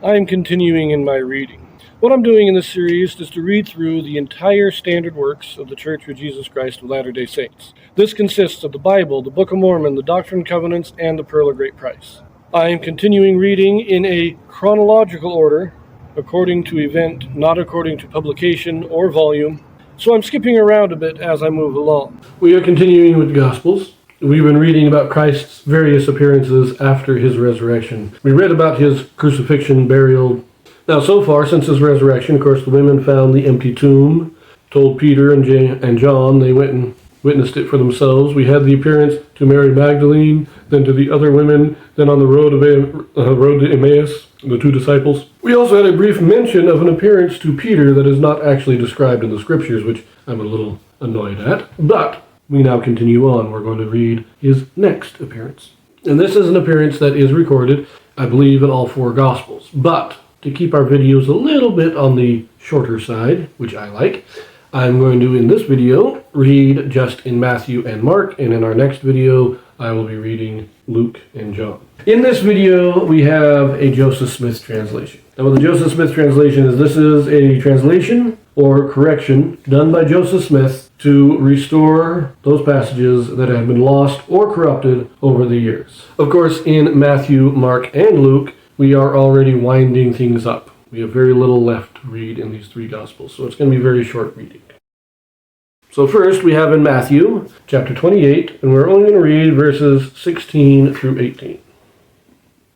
I am continuing in my reading. What I'm doing in this series is to read through the entire standard works of the Church of Jesus Christ of Latter-day Saints. This consists of the Bible, the Book of Mormon, the Doctrine and Covenants, and the Pearl of Great Price. I am continuing reading in a chronological order, according to event, not according to publication or volume, so I'm skipping around a bit as I move along. We are continuing with the Gospels. We've been reading about Christ's various appearances after his resurrection. We read about his crucifixion, burial. Now, so far, since his resurrection, of course, the women found the empty tomb, told Peter and John. They went and witnessed it for themselves. We had the appearance to Mary Magdalene, then to the other women, then on the road to Emmaus, the two disciples. We also had a brief mention of an appearance to Peter that is not actually described in the scriptures, which I'm a little annoyed at. But we now continue on. We're going to read his next appearance. And this is an appearance that is recorded, I believe, in all four Gospels. But to keep our videos a little bit on the shorter side, which I like, I'm going to, in this video, read just in Matthew and Mark, and in our next video, I will be reading Luke and John. In this video, we have a Joseph Smith translation. Now, what the Joseph Smith translation is, this is a translation or correction done by Joseph Smith to restore those passages that have been lost or corrupted over the years. Of course, in Matthew, Mark, and Luke, we are already winding things up. We have very little left to read in these three Gospels, so it's going to be very short reading. So first, we have in Matthew, chapter 28, and we're only going to read verses 16 through 18.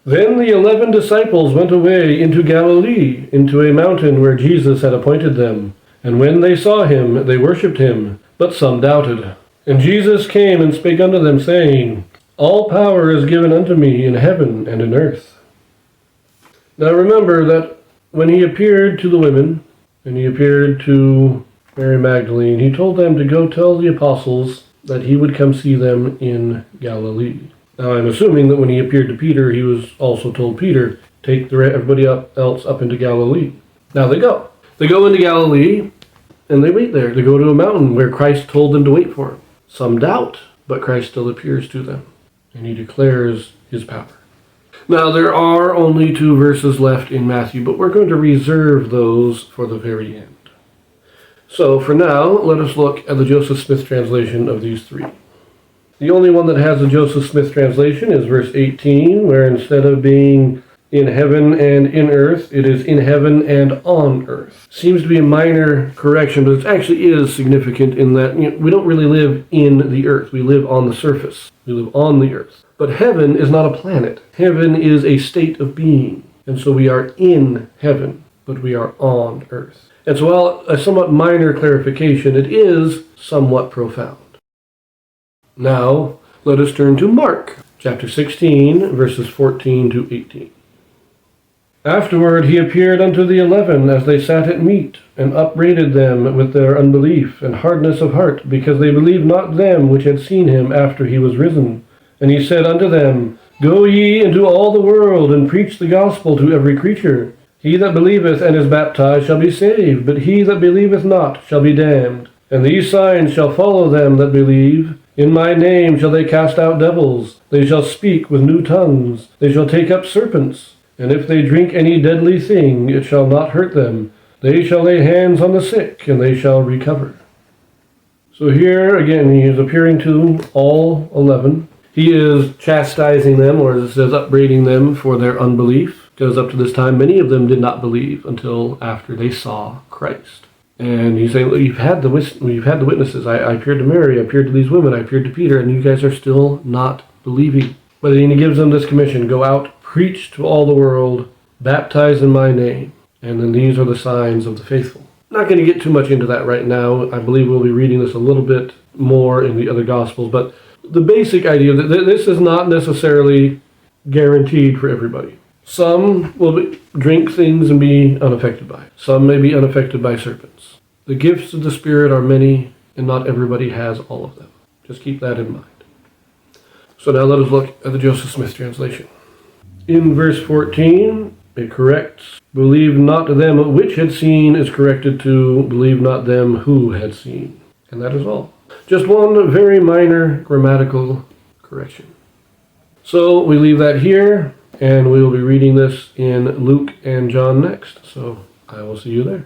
Then the 11 disciples went away into Galilee, into a mountain where Jesus had appointed them. And when they saw him, they worshipped him, but some doubted. And Jesus came and spake unto them, saying, All power is given unto me in heaven and in earth. Now remember that when he appeared to the women, and he appeared to Mary Magdalene, he told them to go tell the apostles that he would come see them in Galilee. Now, I'm assuming that when he appeared to Peter, he was also told Peter, take everybody else up into Galilee. Now they go. They go into Galilee, and they wait there. They go to a mountain where Christ told them to wait for him. Some doubt, but Christ still appears to them, and he declares his power. Now, there are only 2 verses left in Matthew, but we're going to reserve those for the very end. So, for now, let us look at the Joseph Smith translation of these 3. The only one that has a Joseph Smith translation is verse 18, where instead of being in heaven and in earth, it is in heaven and on earth. Seems to be a minor correction, but it actually is significant in that we don't really live in the earth. We live on the surface. We live on the earth. But heaven is not a planet. Heaven is a state of being. And so we are in heaven, but we are on earth. And so while a somewhat minor clarification, it is somewhat profound. Now, let us turn to Mark, chapter 16, verses 14 to 18. Afterward he appeared unto the 11 as they sat at meat, and upbraided them with their unbelief and hardness of heart, because they believed not them which had seen him after he was risen. And he said unto them, Go ye into all the world, and preach the gospel to every creature. He that believeth and is baptized shall be saved, but he that believeth not shall be damned. And these signs shall follow them that believe. In my name shall they cast out devils. They shall speak with new tongues. They shall take up serpents. And if they drink any deadly thing, it shall not hurt them. They shall lay hands on the sick, and they shall recover. So here, again, he is appearing to all 11. He is chastising them, or as it says, upbraiding them for their unbelief. Because up to this time, many of them did not believe until after they saw Christ. And he's saying, we've had the witnesses. I appeared to Mary, I appeared to these women, I appeared to Peter, and you guys are still not believing. But then he gives them this commission, go out, preach to all the world, baptize in my name. And then these are the signs of the faithful. I'm not going to get too much into that right now. I believe we'll be reading this a little bit more in the other Gospels. But the basic idea that this is not necessarily guaranteed for everybody. Some will drink things and be unaffected by it. Some may be unaffected by serpents. The gifts of the Spirit are many, and not everybody has all of them. Just keep that in mind. So now let us look at the Joseph Smith translation. In verse 14, it corrects, believe not them which had seen is corrected to believe not them who had seen. And that is all. Just one very minor grammatical correction. So we leave that here. And we will be reading this in Luke and John next. So I will see you there.